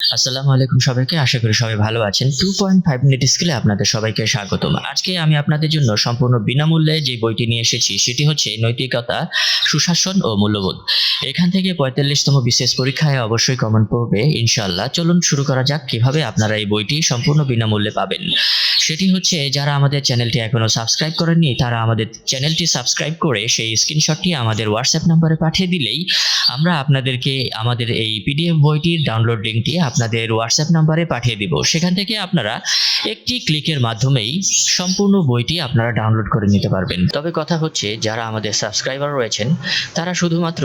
আসসালামু আলাইকুম সবাইকে। আশা করি সবাই ভালো আছেন। 2.5 মিনিট স্কিলে আপনাদের সবাইকে স্বাগতম। আজকে আমি আপনাদের জন্য সম্পূর্ণ বিনামূল্যে যে বইটি নিয়ে এসেছি সেটি হচ্ছে নৈতিকতা, সুশাসন ও মূল্যবোধ। এখান থেকে ৪৫তম বিসিএস পরীক্ষায় অবশ্যই কমন পড়বে ইনশাআল্লাহ। চলুন শুরু করা যাক কিভাবে আপনারা এই বইটি সম্পূর্ণ বিনামূল্যে পাবেন। সেটি হচ্ছে যারা আমাদের চ্যানেলটি এখনো সাবস্ক্রাইব করেননি তারা আমাদের চ্যানেলটি সাবস্ক্রাইব করে সেই স্ক্রিনশটটি আমাদের হোয়াটসঅ্যাপ নম্বরে পাঠিয়ে দিলেই আমরা আপনাদেরকে আমাদের এই পিডিএফ বইটির ডাউনলোড লিঙ্কটি আপনাদের হোয়াটসঅ্যাপ নাম্বারে পাঠিয়ে দিব। সেখান থেকে আপনারা একটি ক্লিকের মাধ্যমেই সম্পূর্ণ বইটি আপনারা ডাউনলোড করে নিতে পারবেন। তবে কথা হচ্ছে যারা আমাদের সাবস্ক্রাইবার রয়েছেন তারা শুধুমাত্র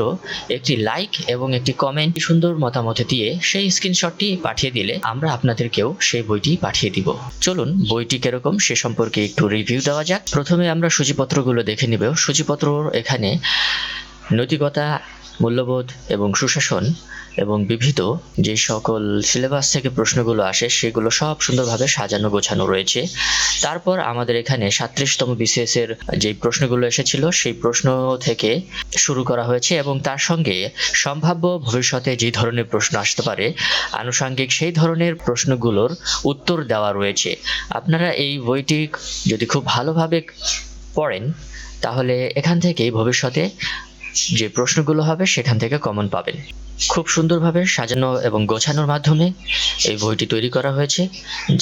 একটি লাইক এবং একটি কমেন্ট সুন্দর মতামত দিয়ে সেই স্ক্রিনশটটি পাঠিয়ে দিলে আমরা আপনাদেরকেও সেই বইটি পাঠিয়ে দিব। চলুন বইটি কিরকম সে সম্পর্কে একটু রিভিউ দেওয়া যাক। প্রথমে আমরা সূচিপত্রগুলো দেখে নিব। সূচিপত্র এখানে নৈতিকতা, মূল্যবোধ এবং সুশাসন এবং বিবিধ যে সকল সিলেবাস থেকে প্রশ্নগুলো আসে সেগুলো সব সুন্দরভাবে সাজানো গোছানো রয়েছে। তারপর আমাদের এখানে ৩৭তম বিসিএস এর যে প্রশ্নগুলো এসেছিল সেই প্রশ্ন থেকে শুরু করা হয়েছে এবং তার সঙ্গে সম্ভাব্য ভবিষ্যতে যে ধরনের প্রশ্ন আসতে পারে আনুষঙ্গিক সেই ধরনের প্রশ্নগুলোর উত্তর দেওয়া রয়েছে। আপনারা এই বইটি যদি খুব ভালোভাবে পড়েন তাহলে এখান থেকেই ভবিষ্যতে যে প্রশ্নগুলো হবে সেখান থেকে কমন পাবেন। খুব সুন্দরভাবে সাজানো এবং গোছানোর মাধ্যমে এই বইটি তৈরি করা হয়েছে।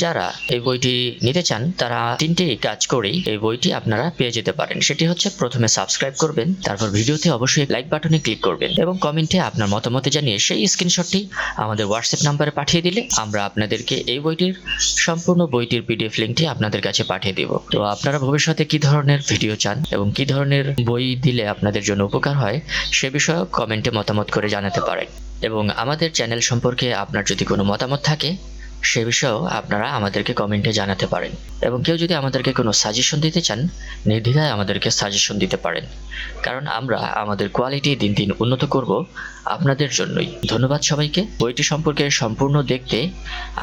যারা এই বইটি নিতে চান তারা তিনটি কাজ করেই এই বইটি আপনারা পেয়ে যেতে পারেন। সেটি হচ্ছে প্রথমে সাবস্ক্রাইব করবেন, তারপর ভিডিওতে অবশ্যই লাইক বাটনে ক্লিক করবেন এবং কমেন্টে আপনার মতামত জানিয়ে সেই স্ক্রিনশটটি আমাদের হোয়াটসঅ্যাপ নাম্বারে পাঠিয়ে দিলে আমরা আপনাদেরকে এই বইটির সম্পূর্ণ বইটির পিডিএফ লিঙ্কটি আপনাদের কাছে পাঠিয়ে দেব। তো আপনারা ভবিষ্যতে কি ধরনের ভিডিও চান এবং কি ধরনের বই দিলে আপনাদের জন্য উপকার হয় সে বিষয়ে কমেন্টে মতামত করে জানাতে পারেন। এবং আমাদের চ্যানেল সম্পর্কে আপনার যদি কোনো মতামত থাকে সে বিষয়েও আপনারা আমাদেরকে কমেন্টে জানাতে পারেন। এবং কেউ যদি আমাদেরকে কোনো সাজেশন দিতে চান নির্দ্বিধায় আমাদেরকে সাজেশন দিতে পারেন, কারণ আমরা আমাদের কোয়ালিটি দিন দিন উন্নত করব আপনাদের জন্যই। ধন্যবাদ সবাইকে। বইটি সম্পর্কে সম্পূর্ণ দেখতে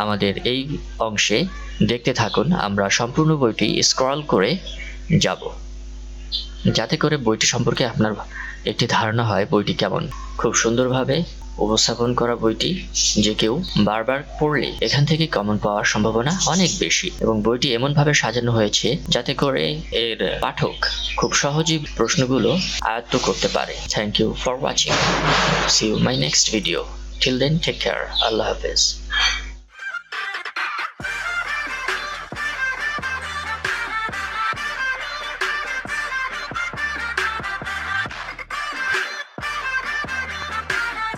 আমাদের এই অংশে দেখতে থাকুন। আমরা সম্পূর্ণ বইটি স্ক্রল করে যাব যাতে করে বইটি সম্পর্কে আপনার একটি ধারণা হয় বইটি কেমন। খুব সুন্দরভাবে উপস্থাপন করা বইটি যে কেউ বারবার পড়লে এখান থেকে কমন পাওয়ার সম্ভাবনা অনেক বেশি এবং বইটি এমনভাবে সাজানো হয়েছে যাতে করে এর পাঠক খুব সহজেই প্রশ্নগুলো আয়ত্ত করতে পারে। Thank you for watching. See you my next video. Till then take care. Allah হাফেজ।